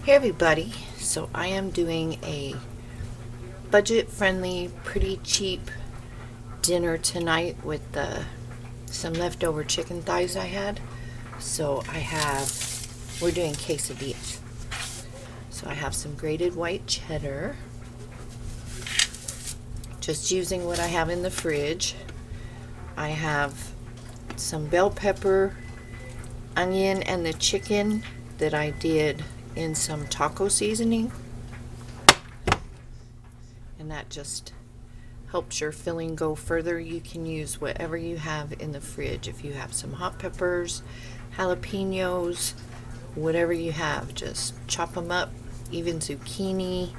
Hey everybody, so I am doing a budget-friendly, pretty cheap dinner tonight with some leftover chicken thighs I had. So we're doing quesadillas. So I have some grated white cheddar, just using what I have in the fridge. I have some bell pepper, onion, and the chicken that I did in some taco seasoning, and that just helps your filling go further. You can use whatever you have in the fridge. If you have some hot peppers, jalapenos, whatever you have, just chop them up. Even zucchini,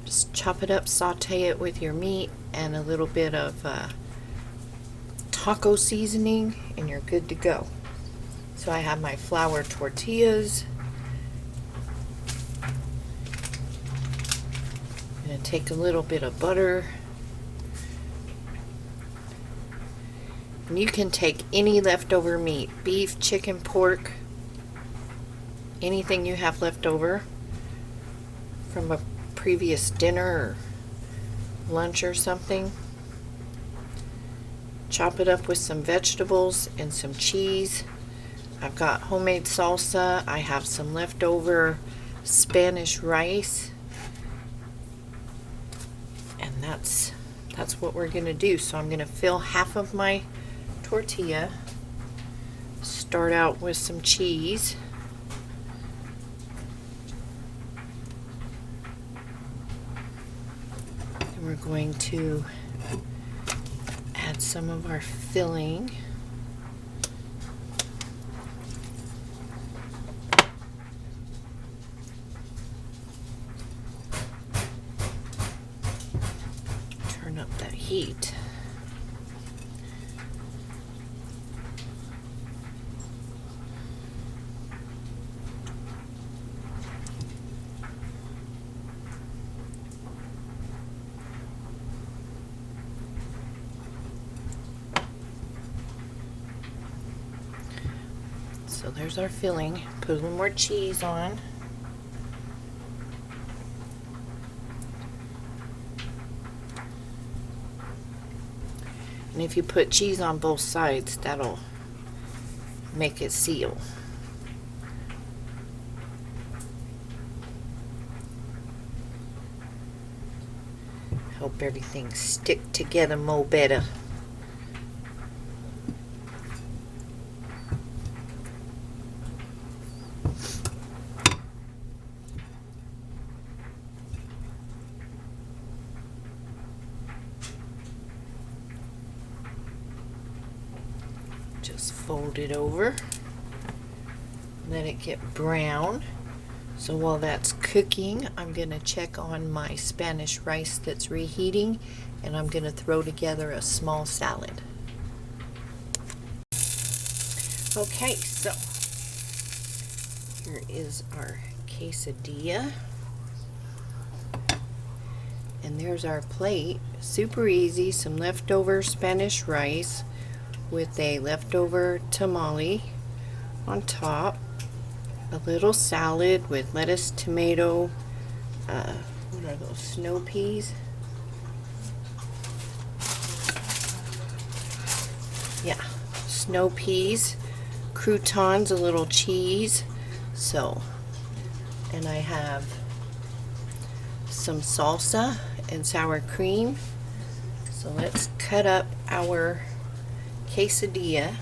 just chop it up, saute it with your meat and a little bit of taco seasoning, and you're good to go. So I have my flour tortillas. I'm going to take a little bit of butter. And you can take any leftover meat, beef, chicken, pork, anything you have left over from a previous dinner or lunch or something. Chop it up with some vegetables and some cheese. I've got homemade salsa. I have some leftover Spanish rice. And that's what we're going to do. So I'm going to fill half of my tortilla. Start out with some cheese. And we're going to add some of our filling. Turn up that heat. So there's our filling. Put a little more cheese on. And if you put cheese on both sides, that'll make it seal. Help everything stick together more better. Just fold it over, let it get brown. So while that's cooking, I'm going to check on my Spanish rice that's reheating, and I'm going to throw together a small salad. Okay, so here is our quesadilla. And there's our plate. Super easy. Some leftover Spanish rice with a leftover tamale on top, a little salad with lettuce, tomato, what are those, snow peas? Yeah, snow peas, croutons, a little cheese. So, and I have some salsa and sour cream. So let's cut up our quesadilla.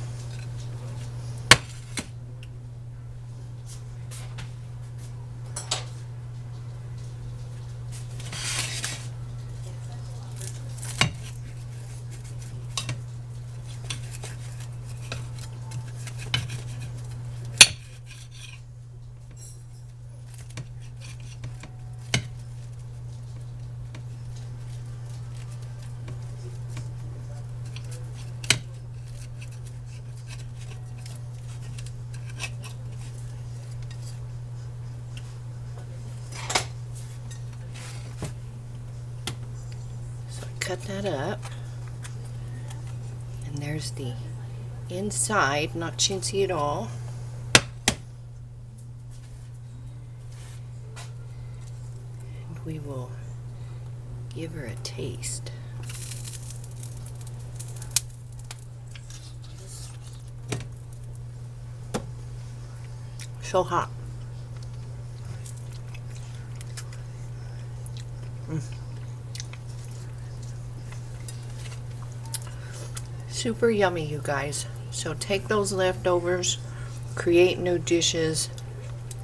Cut that up, and there's the inside, not chintzy at all. we will give her a taste. So hot. Super yummy, you guys. So take those leftovers, create new dishes,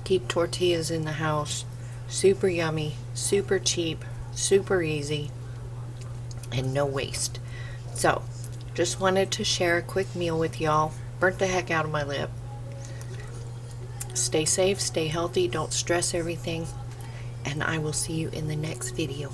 keep tortillas in the house. Super yummy, super cheap, super easy, and no waste. So just wanted to share a quick meal with y'all. Burnt the heck out of my lip. Stay safe, stay healthy, don't stress everything, and I will see you in the next video.